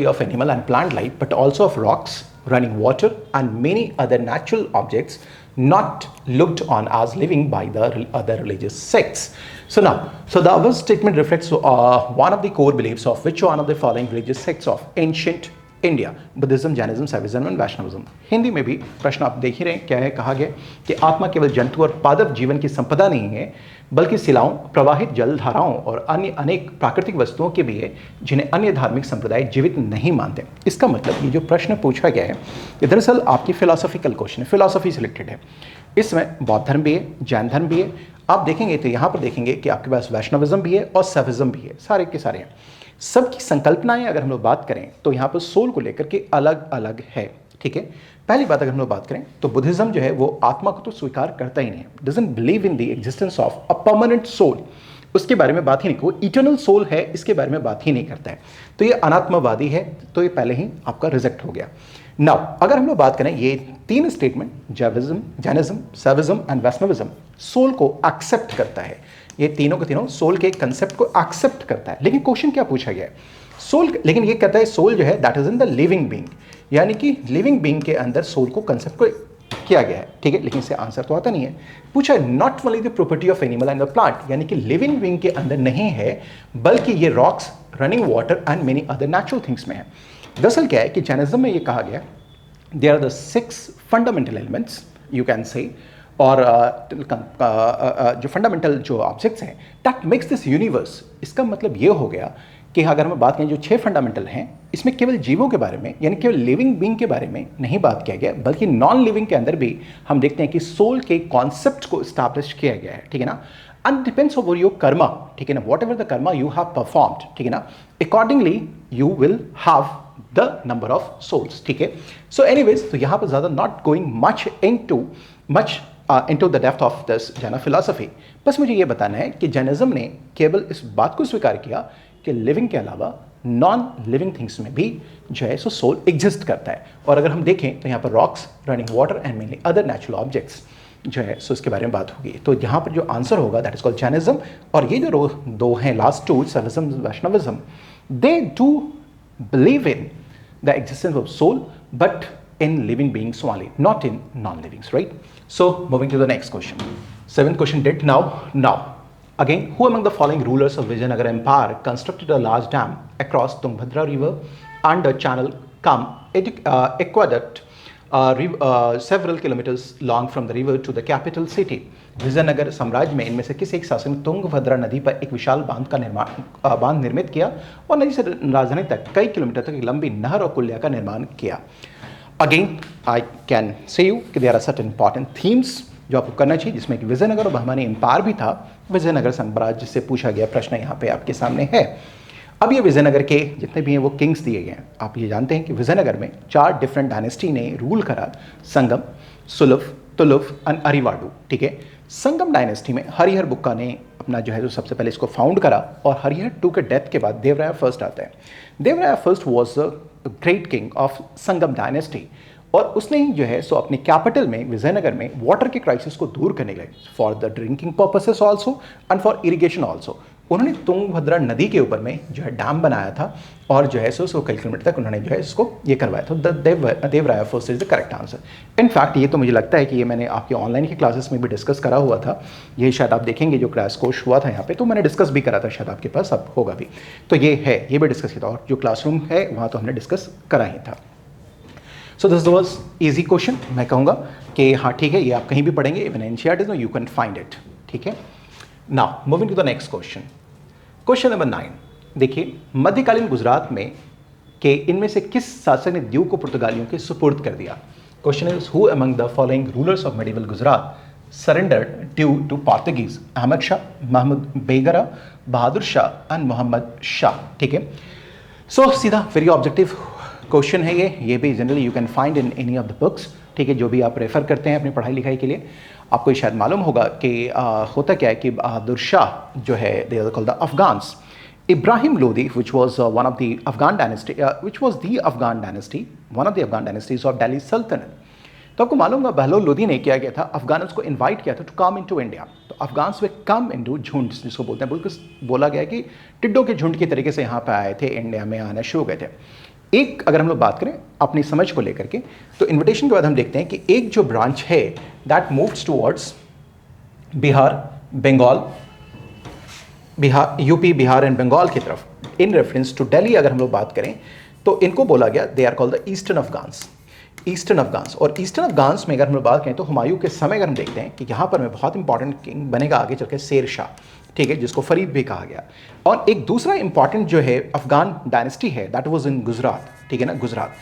of animal and plant life, but also of rocks, running water and many other natural objects not looked on as living by the other religious sects. So now, the above statement reflects one of the core beliefs of which one of the following religious sects of ancient India, Buddhism, Jainism, Shaivism and Vaishnavism. Hindi में भी प्रश्न आप देख ही रहे हैं, क्या है, कहा गया कि आत्मा केवल जंतु और पादप जीवन की संपदा नहीं है, बल्कि शिलाओं, प्रवाहित जल धाराओं और अन्य अनेक प्राकृतिक वस्तुओं के भी है जिन्हें अन्य धार्मिक संप्रदाय जीवित नहीं मानते। इसका मतलब ये जो प्रश्न पूछा गया है ये दरअसल आपकी फिलोसॉफिकल क्वेश्चन है, फिलोसॉफी से रिलेटेड है। इसमें बौद्ध धर्म भी है, जैन धर्म भी है। आप देखेंगे तो यहाँ पर देखेंगे कि आपके पास वैष्णविज्म भी है और शैविज्म भी है, सारे के सारे हैं। सबकी संकल्पनाएं अगर हम लोग बात करें तो यहाँ पर सोल को लेकर के अलग अलग है, ठीक है। पहली बात अगर हम लोग बात करें तो बुद्धिज्म जो है वो आत्मा को तो स्वीकार करता ही नहीं है, doesn't believe in the existence of a permanent soul, उसके बारे में बात ही नहीं, कोई इटर्नल सोल है इसके बारे में बात ही नहीं करता है। तो ये अनात्मवादी है, तो ये पहले ही आपका रिजेक्ट हो गया। नाउ अगर हम लोग बात करें ये 3 statement, Jainism, Shaivism and Vaishnavism soul को एक्सेप्ट करता है। ये तीनों के तीनों सोल के कंसेप्ट को एक्सेप्ट करता है। लेकिन क्वेश्चन क्या पूछा गया है, सोल, लेकिन ये कहता है सोल जो है that is in the living being, यानी कि लिविंग बीइंग के अंदर सोल को कंसेप्ट को किया गया है, ठीक है। लेकिन इससे आंसर तो आता नहीं है। पूछा है not only the property of animal and the plant, यानी कि लिविंग बीइंग के अंदर नहीं है, बल्कि ये rocks, running water and many other natural things में है। दरअसल क्या है कि जैनिज्म में ये कहा गया there are the 6 fundamental elements you can say, और जो फंडामेंटल जो ऑब्जेक्ट्स हैं दैट मेक्स दिस यूनिवर्स। इसका मतलब ये हो गया कि अगर हम बात करें जो 6 फंडामेंटल हैं, इसमें केवल जीवों के बारे में, यानी केवल लिविंग बीइंग के बारे में नहीं बात किया गया, बल्कि नॉन लिविंग के अंदर भी हम देखते हैं कि सोल के कॉन्सेप्ट को स्टैब्लिश किया गया है, ठीक है ना। And depends over your karma, ठीक है ना, whatever the karma you have performed, ठीक है ना, accordingly you will have the number of souls, ठीक है। सो एनीवेज, तो यहाँ पर ज़्यादा not going much into the depth of this Jain philosophy. बस मुझे ये बताना है कि जैनिज्म ने केवल इस बात को स्वीकार किया कि लिविंग के अलावा नॉन लिविंग थिंग्स में भी जो है सो सोल एग्जिस्ट करता है। और अगर हम देखें तो यहाँ पर rocks, running water and mainly other natural objects जो है सो इसके बारे में बात होगी। तो यहाँ पर जो आंसर होगा दैट इज कॉल्ड जैनिज्म। और ये जो 2 हैं last 2, Shaivism, Vaishnavism, they do believe in the existence of soul but in living beings only, not in non-livings, right? So moving to the next question. 7th question did now. Again, who among the following rulers of Vijayanagara Empire constructed a large dam across Tungabhadra River and a channel cum aqueduct several kilometers long from the river to the capital city? Vijayanagara साम्राज्य में इनमें से किस एक शासक ने तुंगभद्रा नदी पर एक विशाल बांध निर्मित किया और नदी से राजधानी तक कई किलोमीटर तक एक लंबी नहर और कुल्या का निर्माण किया? Again I can say you कि there are certain important themes जो आपको करना चाहिए, जिसमें कि विजयनगर और बहमानी एम्पायर भी था। विजयनगर साम्राज्य से पूछा गया प्रश्न यहाँ पे आपके सामने है। अब ये विजयनगर के जितने भी हैं वो किंग्स दिए गए हैं। आप ये जानते हैं कि विजयनगर में 4 डिफरेंट डायनेस्टी ने रूल करा, संगम, सुलभ, तुलुभ एंड अरिवाडू, ठीक है। संगम डायनेस्टी में हरिहर बुक्का ने अपना जो है जो सबसे पहले इसको फाउंड करा, और हरिहर टू के डेथ के बाद देवराया फर्स्ट आता है। देवराया first was a great king of Sangam dynasty, और उसने ही जो है सो अपने कैपिटल में विजयनगर में वाटर के क्राइसिस को दूर करने के लिए, for the drinking purposes also and for irrigation also, उन्होंने तुंगभद्रा नदी के ऊपर में जो है डैम बनाया था, और जो है सो कई किलोमीटर तक उन्होंने जो है इसको ये करवाया था। द देवराया first is the correct answer. In fact ये तो मुझे लगता है कि ये मैंने आपके ऑनलाइन की क्लासेस में भी डिस्कस करा हुआ था, ये शायद आप देखेंगे जो क्लास कोर्स हुआ था यहाँ पे, तो मैंने डिस्कस भी करा था, शायद आपके पास अब होगा भी, तो ये है, ये भी डिस्कस किया था, और जो क्लासरूम है वहाँ तो हमने डिस्कस करा ही था। So this was easy question, मैं कहूँगा कि हाँ ठीक है, ये आप कहीं भी पढ़ेंगे, even NCERT know you can find it, ठीक है। Now moving to the next question, question number 9। देखिए, मध्यकालीन गुजरात में के इनमें से किस शासक ने दीव को पुर्तगालियों के सुपुर्द कर दिया? Question is who among the following rulers of medieval Gujarat surrendered Diu to Portuguese? Ahmad Shah, Mahmud Begarha, Bahadur Shah and Mohammad Shah, ठीक है। सो सीधा वेरी ऑब्जेक्टिव क्वेश्चन है ये भी generally you can find in any of the books, ठीक है, जो भी आप रेफर करते हैं अपनी पढ़ाई लिखाई के लिए। आपको शायद मालूम होगा कि होता क्या है कि बहादुर शाह जो है they are called the Afghans. Ibrahim Lodi, which was one of the Afghan dynasty, which was the Afghan dynasty, one of the Afghan dynasties of Delhi Sultanate. तो आपको मालूम होगा बहलोल लोदी ने क्या किया था, अफगान्स को इनवाइट किया था टू कम इनटू इंडिया। तो अफगान्स वे कम इनटू झुंड जिसको बोलते हैं, बिल्कुल बोला गया कि टिड्डों के झुंड की तरीके से यहाँ पे आए थे, इंडिया में आना शुरू हो गए थे। एक अगर हम लोग बात करें अपनी समझ को लेकर के, तो इन्विटेशन के बाद हम देखते हैं कि एक जो ब्रांच है that moves towards Bihar, Bengal, Bihar, UP, Bihar and Bengal की तरफ इन रेफरेंस टू दिल्ली अगर हम लोग बात करें तो इनको बोला गया they are called the eastern Afghans, eastern Afghans. और ईस्टर्न अफगान्स में अगर हम लोग बात करें तो हुमायूं के समय अगर हम देखते हैं कि यहाँ पर में बहुत इंपॉर्टेंट किंग बनेगा आगे चल के शेर शाह, ठीक है, जिसको फरीद भी कहा गया। और एक दूसरा इंपॉर्टेंट जो है अफगान डायनेस्टी है दैट वाज इन गुजरात, ठीक है ना, गुजरात,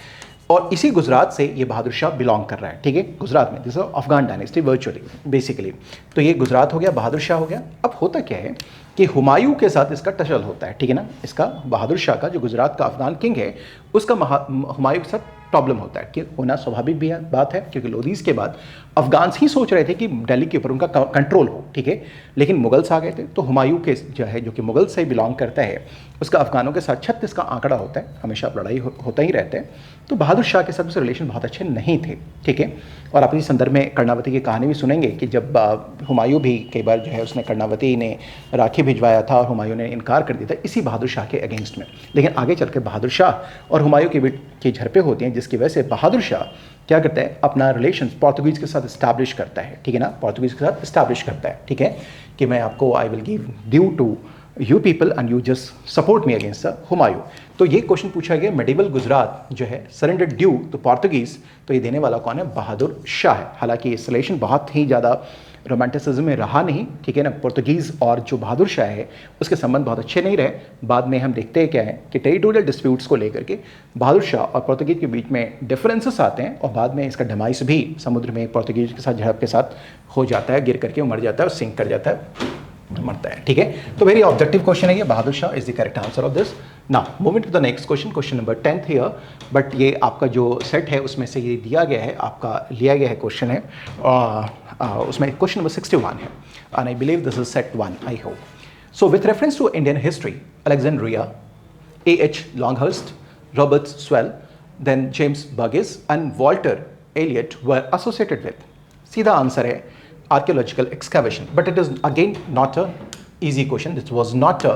और इसी गुजरात से ये बहादुर शाह बिलोंग कर रहा है, ठीक है, गुजरात में, this Afghan dynasty virtually basically. तो ये गुजरात हो गया, बहादुर शाह हो गया। अब होता क्या है कि हुमायूं के साथ इसका टसल होता है, ठीक है ना, इसका बहादुर शाह का जो गुजरात का अफगान किंग है उसका हुमायूं के साथ प्रॉब्लम होता है, कि होना स्वाभाविक भी बात है, क्योंकि लोदीज के बाद अफगान्स ही सोच रहे थे कि दिल्ली के ऊपर उनका कंट्रोल हो, ठीक है, लेकिन मुगल्स आ गए थे। तो हुमायूं के जो है जो कि मुगल से बिलोंग करता है उसका अफगानों के साथ 36 का आंकड़ा होता है, हमेशा लड़ाई होता ही रहता है। तो बहादुर शाह के साथ उसके रिलेशन बहुत अच्छे नहीं थे, ठीक है। और आप इसी संदर्भ में कर्णावती की कहानी भी सुनेंगे कि जब हुमायूं भी कई बार जो है उसने कर्णावती ने राखी भिजवाया था और हुमायूं ने इनकार कर दिया था इसी बहादुर शाह के अगेंस्ट में। लेकिन आगे चल के बहादुर शाह और हुमायूं की झड़पें होती हैं, जिसकी वजह से बहादुर शाह क्या करता है, अपना रिलेशन पोर्तुगीज़ के साथ इस्टेब्लिश करता है, ठीक है ना, पोर्तुगीज़ के साथ इस्टेब्लिश करता है, ठीक है, कि मैं आपको I will give due to you people and you just support me against the Humayun. तो ये क्वेश्चन पूछा गया मेडिवल गुजरात जो है सरेंडर ड्यू टू पोर्तुगीज़, तो ये देने वाला कौन है, बहादुर शाह है। हालांकि इस रिलेशन बहुत ही ज़्यादा रोमांटिसिज्म में रहा नहीं, ठीक है ना, पोर्तुगीज़ और जो बहादुर शाह है उसके संबंध बहुत अच्छे नहीं रहे। बाद में हम देखते हैं क्या है कि टेरिटोरियल डिस्प्यूट्स को लेकर के बहादुर शाह और पोर्तुगीज़ के बीच में डिफरेंसेस आते हैं, और बाद में इसका डिमाइस भी समुद्र में पोर्तुगीज़ के साथ झड़प के साथ हो जाता है, गिर करके वो मर जाता है और सिंक कर जाता है, मरता है, ठीक है। तो वेरी ऑब्जेक्टिव क्वेश्चन है ये, Bahadur Shah is the correct answer of this. Now moving to the next question, question number 10 here, but ये आपका जो सेट है उसमें से ये दिया गया है, आपका लिया गया है क्वेश्चन है, उसमें क्वेश्चन नंबर 61 है, and I believe this is set 1, I hope so. With reference to Indian history, Alexandria, A.H. Longhurst, Robert Swell, then James Burgess and Walter Elliot were associated with. सीधा answer है archaeological excavation, but it is again not a easy question. This was not a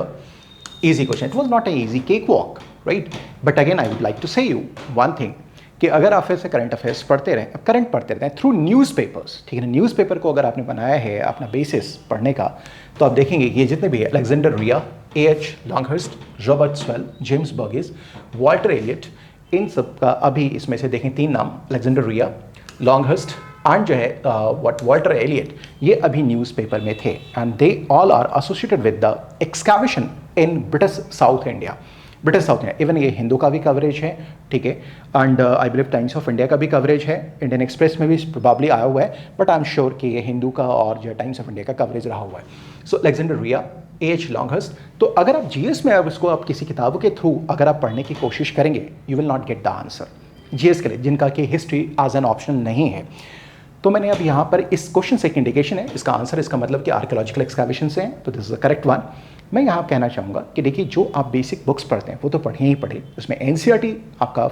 easy question. It was not an easy cakewalk, right? But again, I would like to say you one thing, कि अगर आप ऐसे current affairs पढ़ते रहें, current पढ़ते रहते हैं through newspapers, ठीक है ना, न्यूज़पेपर को अगर आपने बनाया है अपना बेसिस पढ़ने का, तो आप देखेंगे ये जितने भी है, Alexander Rea, A.H. Longhurst, Robert Sewell, James Burgess, Walter Elliot, इन सब का अभी इसमें से देखें 3 नाम, अलेक्जेंडर रिया, लॉन्गहर्स्ट एंड जो है वॉल्टर एलियट, ये अभी न्यूज़पेपर में थे, and they all are associated with the excavation in British South India, British South India. Even ये हिंदू का भी कवरेज है, ठीक है, and I believe Times of India का भी कवरेज है, इंडियन एक्सप्रेस में भी प्रोबेबली आया हुआ है, बट आई एम श्योर कि ये हिंदू का और जो टाइम्स ऑफ इंडिया का कवरेज रहा हुआ है। सो अलेक्जेंडर रिया, A.H. Longhurst, तो अगर आप जीएस में अब इसको आप किसी किताबों के थ्रू अगर आप पढ़ने की कोशिश करेंगे, you will not get the answer GS के लिए, जिनका कि हिस्ट्री एज एन ऑप्शन नहीं है। तो मैंने अब यहाँ पर इस क्वेश्चन से एक इंडिकेशन है, इसका आंसर, इसका मतलब कि आर्कियोलॉजिकल एक्सकैवेशन से है, तो this is the correct one. मैं यहाँ कहना चाहूँगा कि देखिए जो आप बेसिक बुक्स पढ़ते हैं वो तो पढ़िए ही पढ़े, उसमें एनसीईआरटी आपका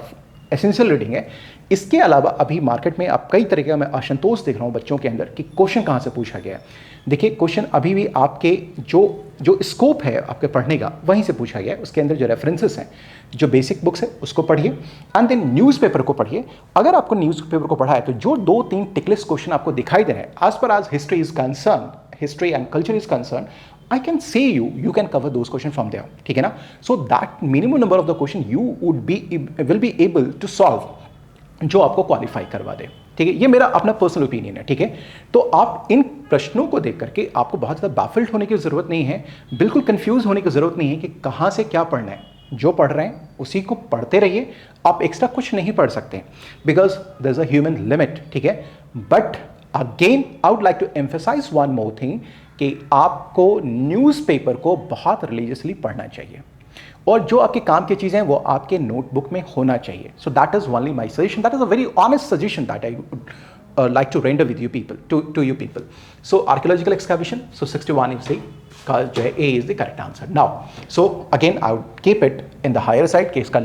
एसेंशियल रीडिंग है। इसके अलावा अभी मार्केट में आप कई तरीके का मैं असंतोष देख रहा हूँ बच्चों के अंदर कि क्वेश्चन कहाँ से पूछा गया है। देखिए क्वेश्चन अभी भी आपके जो स्कोप है आपके पढ़ने का वहीं से पूछा गया है, उसके अंदर जो रेफरेंसेस हैं, जो बेसिक बुक्स है उसको पढ़िए एंड देन न्यूज़पेपर को पढ़िए। अगर आपको न्यूज़पेपर को पढ़ा है तो जो 2-3 टिकलिस्ट क्वेश्चन आपको दिखाई दे रहे हैं, एज पर आज history is concern, history and culture is concern, I can say you can cover those questions from there, ठीक है ना। So that minimum number of the question you will be able to solve, जो आपको qualify करवा दे, ठीक है। ये मेरा अपना पर्सनल ओपिनियन है, ठीक है। तो आप इन प्रश्नों को देख करके आपको बहुत ज़्यादा बैफल्ड होने की ज़रूरत नहीं है, बिल्कुल कंफ्यूज होने की ज़रूरत नहीं है कि कहाँ से क्या पढ़ना है। जो पढ़ रहे हैं उसी को पढ़ते रहिए, आप एक्स्ट्रा कुछ नहीं पढ़ सकते because there is a human limit, ठीक है। But again I would like to emphasise one more thing कि आपको न्यूज़पेपर को बहुत रिलीजियसली पढ़ना चाहिए और जो आपके काम की चीज़ें हैं वो आपके नोटबुक में होना चाहिए। So that is only my suggestion, that is a very honest suggestion that I would like to render with you people, to you people. So archaeological excavation, so 61 is का जो है A is the correct answer. Now so again I would keep it in the higher side कि इसका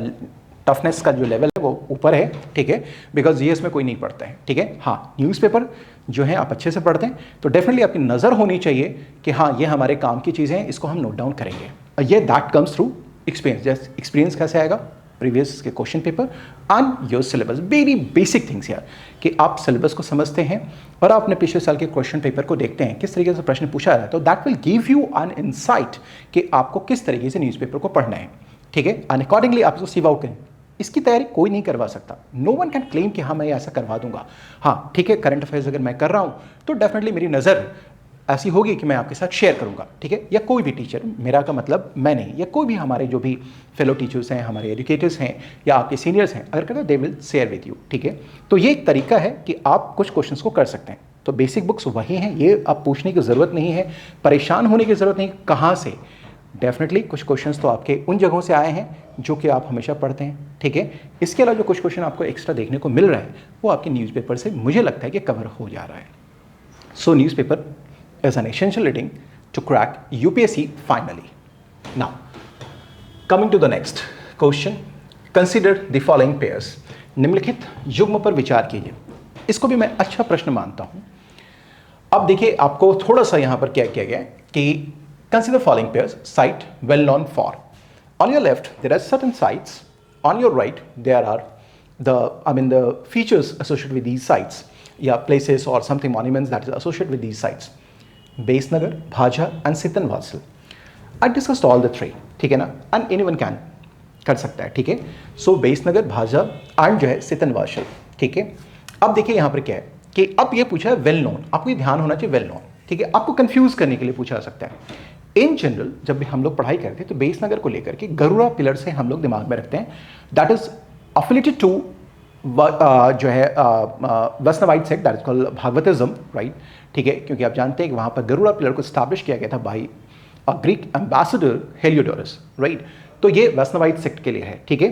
toughness का जो level है वो ऊपर है, ठीक है, बिकॉज ये इसमें कोई नहीं पढ़ता है, ठीक है। हाँ, न्यूज़पेपर जो है आप अच्छे से पढ़ते हैं तो डेफिनेटली आपकी नज़र होनी चाहिए कि हाँ ये हमारे काम की चीज़ें हैं, इसको हम नोट डाउन करेंगे। ये दैट कम्स थ्रू एक्सपीरियंस। जैसे एक्सपीरियंस कैसे आएगा, प्रीवियस के question paper and your syllabus, very basic things यार, कि आप सिलेबस को समझते हैं और आप अपने पिछले साल के क्वेश्चन पेपर को देखते हैं किस तरीके से प्रश्न पूछा जा रहा है, तो that will give you an insight कि आपको किस तरीके से न्यूज़पेपर को पढ़ना है, ठीक है। एंड अकॉर्डिंगली आप इसको सीव आउट करें। इसकी तैयारी कोई नहीं करवा सकता, नो वन कैन क्लेम कि हाँ मैं ऐसा करवा दूंगा। हाँ ठीक है, करंट अफेयर्स अगर मैं कर रहा हूँ तो डेफिनेटली मेरी नज़र ऐसी होगी कि मैं आपके साथ शेयर करूंगा, ठीक है। या कोई भी टीचर, मेरा का मतलब मैं नहीं, या कोई भी हमारे जो भी फेलो टीचर्स हैं, हमारे एजुकेटर्स हैं या आपके सीनियर्स हैं, अगर कहते हैं they will share with you, ठीक है। तो ये एक तरीका है कि आप कुछ क्वेश्चंस को कर सकते हैं। तो बेसिक बुक्स वही हैं, ये आप पूछने की ज़रूरत नहीं है, परेशान होने की ज़रूरत नहीं कहाँ से। डेफिनेटली कुछ क्वेश्चंस तो आपके उन जगहों से आए हैं जो कि आप हमेशा पढ़ते हैं, ठीक है। इसके अलावा जो कुछ क्वेश्चन आपको एक्स्ट्रा देखने को मिल रहा है वो आपके न्यूज़पेपर से मुझे लगता है कि कवर हो जा रहा है। सो newspaper is an essential reading to crack UPSC finally. Now, coming to the next question, consider the following pairs. निम्नलिखित युग्म पर विचार कीजिए। इसको भी मैं अच्छा प्रश्न मानता हूँ। अब देखिए आपको थोड़ा सा यहाँ पर क्या किया गया है कि consider following pairs, site well known for. On your left there are certain sites, on your right there are the features associated with these sites, या places or something monuments that is associated with these sites. Besnagar, Bhaja and Sittanavasal. I discussed all the three, ठीक है ना, and anyone can कर सकता है, ठीक है। सो Besnagar, Bhaja and जो है सितनवासल, ठीक है। अब देखिए यहाँ पर क्या है कि अब ये पूछा है वेल नोन, आपको ये ध्यान होना चाहिए वेल नोन, ठीक है। आपको कंफ्यूज करने के लिए पूछा जा सकता है। इन जनरल जब भी हम लोग पढ़ाई करते हैं तो बेसनगर को लेकर के गरुड़ा पिलर से हम लोग दिमाग में रखते हैं, दैट इज अफिलेटेड टू जो है Vaishnavite sect, that is called Bhagavatism, right, ठीक है। क्योंकि आप जानते हैं कि वहाँ पर गरुड़ा पिलर को स्टैब्लिश किया गया था by Greek ambassador Heliodorus, right. तो ये वैष्णवाइट सेक्ट के लिए है, ठीक है।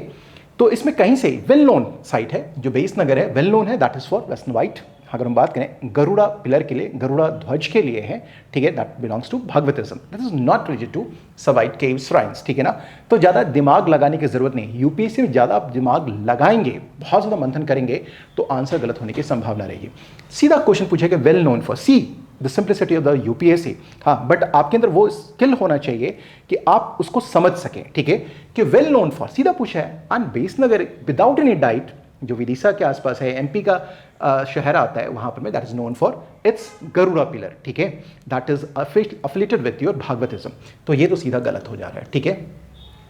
तो इसमें कहीं से वेल नोन साइट है, जो बेसनगर है वेल नोन है, दैट इज फॉर वैष्णवाइट। अगर हम बात करें गरुड़ा पिलर के लिए, गरुड़ा ध्वज के लिए है, ठीक है, that belongs to Bhagavatism, that is not related to Shaivite cave shrines, ठीक है ना। तो ज़्यादा दिमाग लगाने की जरूरत नहीं। यूपीएससी में ज़्यादा आप दिमाग लगाएंगे, बहुत ज़्यादा मंथन करेंगे तो आंसर गलत होने की संभावना रहेगी। सीधा क्वेश्चन पूछेगा well known for, see the simplicity of the UPSC. हाँ, बट आपके अंदर वो स्किल होना चाहिए कि आप उसको समझ सकें, ठीक है, कि वेल नोन फॉर सीधा पूछा है। And Besnagar without any diet, जो विदिशा के आसपास है, एमपी का शहर आता है वहाँ पर में, that is known for its Garuda pillar, ठीक है, that is affiliated with your Bhagavatism. तो ये तो सीधा गलत हो जा रहा है, ठीक है।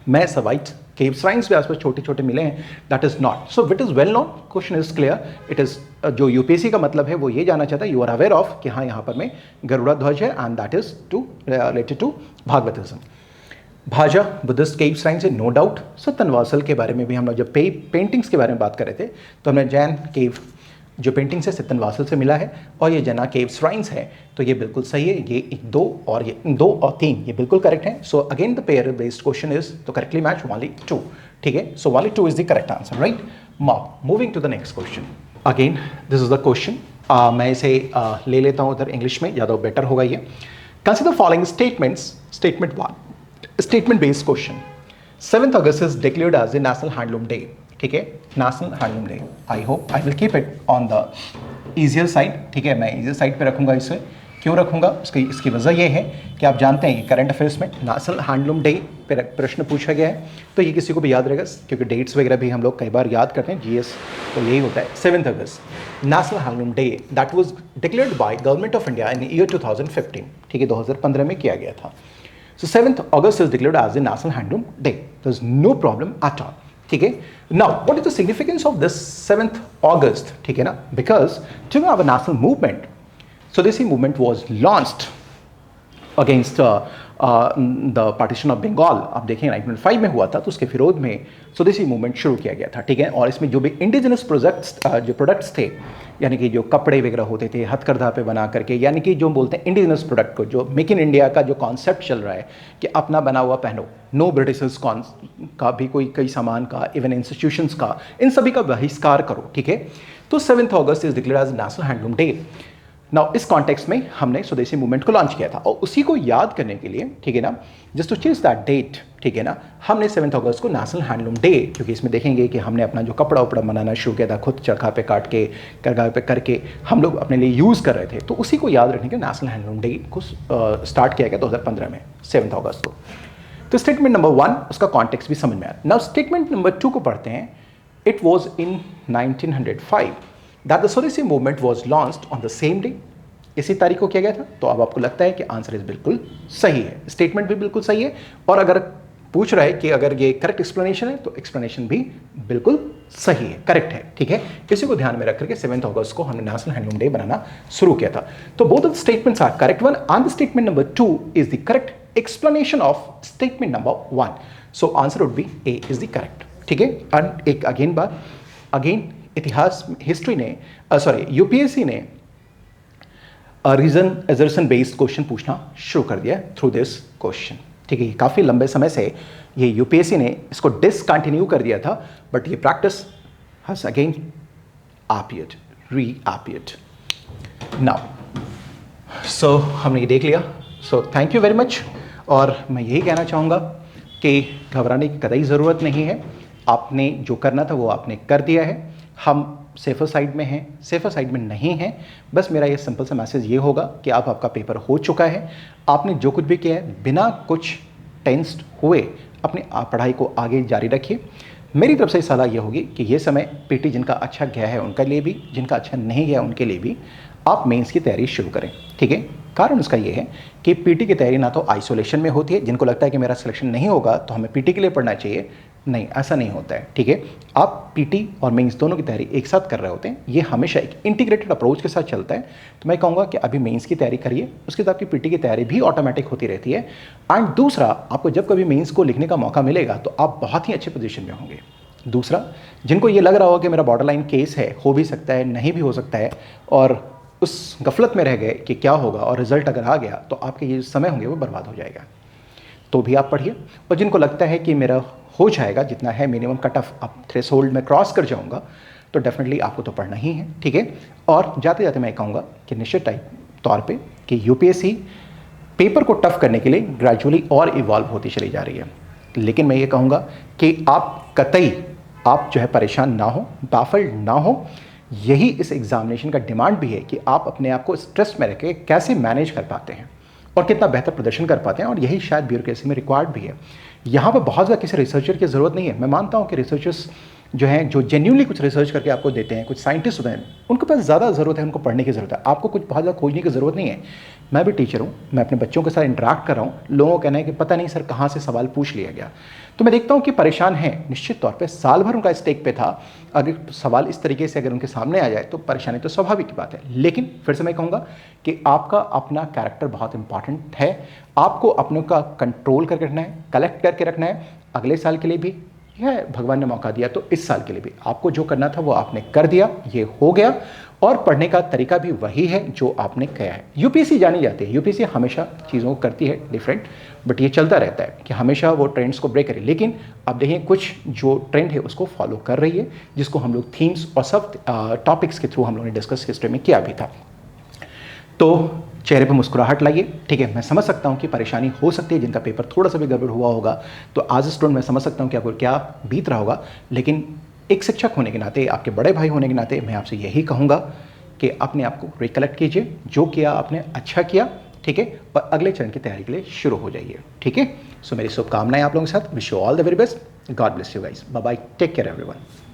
मैं सवाइट केव श्राइन्स के आसपास छोटे छोटे मिले हैं, that is not. So it is well known, question is clear, it is जो यूपीएससी का मतलब है वो ये जानना चाहता है, यू आर अवेयर ऑफ कि हाँ यहाँ पर में गरुड़ा ध्वज है and that is to related to Bhagavatism. Bhaja Buddhist cave shrine से नो डाउट। सितनवासल के बारे में भी हम लोग जब पेंटिंग्स के बारे में बात कर रहे थे तो हमने जैन केव जो पेंटिंग्स है सितनवासल से मिला है, और ये जना केव श्राइन्स है, तो ये बिल्कुल सही है। ये 2 और 3 ये बिल्कुल करेक्ट है। So again the pair based question is तो करेक्टली मैच ओनली 2, ठीक है। So only 2 is the correct answer, right. Now moving to the next question. Again this is the question मैं इसे ले लेता हूँ उधर इंग्लिश में, ज़्यादा बेटर होगा ये। Consider following statements. Statement 1, statement based question. 7th August is declared as a national handloom day, ठीक है, national handloom day. I hope I will keep it on the easier side, ठीक है, मैं easier side पे रखूंगा इसे। क्यों रखूंगा, इसकी वजह यह है कि आप जानते हैं कि करंट अफेयर्स में नेशनल हैंडलूम डे पर प्रश्न पूछा गया है, तो ये किसी को भी याद रहेगा, क्योंकि डेट्स वगैरह भी हम लोग कई बार याद करते हैं, जीएस तो यही होता है। 7th August national handloom day that was declared by government of India in year 2015, ठीक है, 2015 में किया गया था। So 7th August is declared as the National Handloom Day. There's no problem at all. ठीक है. Now, what is the significance of this 7th August? ठीक है ना? Because during our national movement, Swadeshi movement was launched against the partition of Bengal. आप देखें 1905 में हुआ था, तो उसके विरोध में स्वदेशी मूवमेंट शुरू किया गया था, ठीक है। और इसमें जो भी इंडिजिनस प्रोडक्ट्स थे, यानी कि जो कपड़े वगैरह होते थे हथकरघा पे बना करके, यानी कि जो बोलते हैं इंडिजिनस प्रोडक्ट को, जो मेक इन इंडिया का जो कॉन्सेप्ट चल रहा है कि अपना बना हुआ पहनो, नो ब्रिटिशर्स का भी कोई सामान का, इवन इंस्टीट्यूशंस का, इन सभी का बहिष्कार करो, ठीक है। तो 7th August is declared as national handloom day. Now इस कॉन्टेक्स्ट में हमने स्वदेशी मूवमेंट को लॉन्च किया था, और उसी को याद करने के लिए, ठीक है ना, just to change that date, ठीक है ना, हमने 7th August को नेशनल हैंडलूम डे, क्योंकि इसमें देखेंगे कि हमने अपना जो कपड़ा उपड़ा बनाना शुरू किया था, खुद चरखा पे काट के, करघा पे करके हम लोग अपने लिए यूज़ कर रहे थे, तो उसी को याद रखने के नेशनल हैंडलूम डे को स्टार्ट किया गया 2015 में 7th August को। तो स्टेटमेंट नंबर 1 उसका कॉन्टेक्स्ट भी समझ में आया। नाउ स्टेटमेंट नंबर 2 को पढ़ते हैं। It was in 1905 that the Swadeshi movement was launched on the same day. इसी तारीख को किया गया था। तो अब आपको लगता है कि आंसर इज बिल्कुल सही है, स्टेटमेंट भी बिल्कुल सही है, और अगर पूछ रहा है कि अगर ये करेक्ट एक्सप्लेनेशन है तो एक्सप्लेनेशन भी बिल्कुल सही है, करेक्ट है, ठीक है। इसी को ध्यान में रख करके 7th August को हमने नेशनल हैंडलूम डे बनाना शुरू किया था। तो both of the statements are correct one, and the statement number 2 is the correct explanation of statement number 1। So answer would be A is the correct, ठीक है। And एक again इतिहास history ने UPSC ने रीजन एजर्सन बेस्ड क्वेश्चन पूछना शुरू कर दिया थ्रू दिस क्वेश्चन, ठीक है। काफ़ी लंबे समय से ये यूपीएससी ने इसको डिसकंटिन्यू कर दिया था, बट ये प्रैक्टिस हैज अगेन रीअपीयर्ड नाउ। सो हमने ये देख लिया। So thank you very much, और मैं यही कहना चाहूँगा कि घबराने की कतई ज़रूरत नहीं है। आपने जो करना था वो आपने कर दिया है। हम सेफर साइड में हैं, सेफर साइड में नहीं हैं। बस मेरा ये सिंपल सा मैसेज ये होगा कि आपका पेपर हो चुका है। आपने जो कुछ भी किया है बिना कुछ टेंस्ड हुए अपनी पढ़ाई को आगे जारी रखिए। मेरी तरफ से सलाह ये होगी कि ये समय पीटी जिनका अच्छा गया है उनके लिए भी, जिनका अच्छा नहीं गया उनके लिए भी आप मेंस की तैयारी शुरू करें, ठीक है। कारण उसका ये है कि पीटी की तैयारी ना तो आइसोलेशन में होती है, जिनको लगता है कि मेरा सिलेक्शन नहीं होगा तो हमें पीटी के लिए पढ़ना चाहिए, नहीं, ऐसा नहीं होता है, ठीक है। आप पीटी और मेंस दोनों की तैयारी एक साथ कर रहे होते हैं। ये हमेशा एक इंटीग्रेटेड अप्रोच के साथ चलता है। तो मैं कहूँगा कि अभी मेंस की तैयारी करिए, उसके बाद आपकी पीटी की तैयारी भी ऑटोमेटिक होती रहती है। एंड दूसरा, आपको जब कभी मेंस को लिखने का मौका मिलेगा तो आप बहुत ही अच्छे पोजीशन में होंगे। दूसरा, जिनको ये लग रहा होगा कि मेरा बॉर्डरलाइन केस है, हो भी सकता है, नहीं भी हो सकता है, और उस गफलत में रह गए कि क्या होगा और रिजल्ट अगर आ गया तो आपके ये समय होंगे वो बर्बाद हो जाएगा, तो भी आप पढ़िए। और जिनको लगता है कि मेरा हो जाएगा, जितना है मिनिमम कट ऑफ अब थ्रेशोल्ड में क्रॉस कर जाऊंगा, तो डेफिनेटली आपको तो पढ़ना ही है, ठीक है। और जाते जाते मैं कहूँगा कि निश्चित तौर पे कि यूपीएससी पेपर को टफ करने के लिए ग्रेजुअली और इवॉल्व होती चली जा रही है। लेकिन मैं ये कहूँगा कि आप जो है परेशान ना हो, बाफल्ड ना हो। यही इस एग्जामिनेशन का डिमांड भी है कि आप अपने आप को स्ट्रेस में रख के कैसे मैनेज कर पाते हैं और कितना बेहतर प्रदर्शन कर पाते हैं, और यही शायद ब्यूरोक्रेसी में रिक्वायर्ड भी है। यहाँ पर बहुत ज़्यादा किसी रिसर्चर की ज़रूरत नहीं है। मैं मानता हूँ कि रिसर्चर्स जो हैं, जो जेन्युइनली कुछ रिसर्च करके आपको देते हैं, कुछ साइंटिस्ट होते हैं, उनके पास ज़्यादा ज़रूरत है, उनको पढ़ने की ज़रूरत है। आपको कुछ बहुत ज़्यादा खोजने की ज़रूरत नहीं है। मैं भी टीचर हूँ, मैं अपने बच्चों के साथ इंटरेक्ट कर रहा हूँ। लोगों को कहना है कि पता नहीं सर कहाँ से सवाल पूछ लिया गया, तो मैं देखता हूँ कि परेशान हैं। निश्चित तौर पे साल भर उनका स्टेक पे था, अगर सवाल इस तरीके से अगर उनके सामने आ जाए तो परेशानी तो स्वाभाविक की बात है। लेकिन फिर से मैं कहूँगा कि आपका अपना कैरेक्टर बहुत इंपॉर्टेंट है। आपको अपने का कंट्रोल करके रखना है, कलेक्ट करके रखना है। अगले साल के लिए भी यह भगवान ने मौका दिया, तो इस साल के लिए भी आपको जो करना था वो आपने कर दिया, ये हो गया। और पढ़ने का तरीका भी वही है जो आपने किया है। यूपीएससी जानी जाती है, यूपीएससी हमेशा चीज़ों को करती है डिफरेंट, बट ये चलता रहता है कि हमेशा वो ट्रेंड्स को ब्रेक करे, लेकिन अब देखिए कुछ जो ट्रेंड है उसको फॉलो कर रही है, जिसको हम लोग थीम्स और सब टॉपिक्स के थ्रू हम लोगों ने डिस्कस हिस्ट्री में किया भी था। तो चेहरे पे मुस्कुराहट लाइए, ठीक है। मैं समझ सकता हूँ कि परेशानी हो सकती है, जिनका पेपर थोड़ा सा भी गड़बड़ हुआ होगा, तो आज स्टूडेंट मैं समझ सकता हूँ कि आपको क्या बीत रहा होगा, लेकिन एक शिक्षक होने के नाते, आपके बड़े भाई होने के नाते मैं आपसे यही कहूँगा कि अपने आप को रिकलेक्ट कीजिए, जो किया आपने अच्छा किया, ठीक है, और अगले चरण की तैयारी के लिए शुरू हो जाइए, ठीक है। सो मेरी शुभकामनाएं आप लोगों के साथ, wish you all the very best, God bless you guys, bye bye, take care everyone.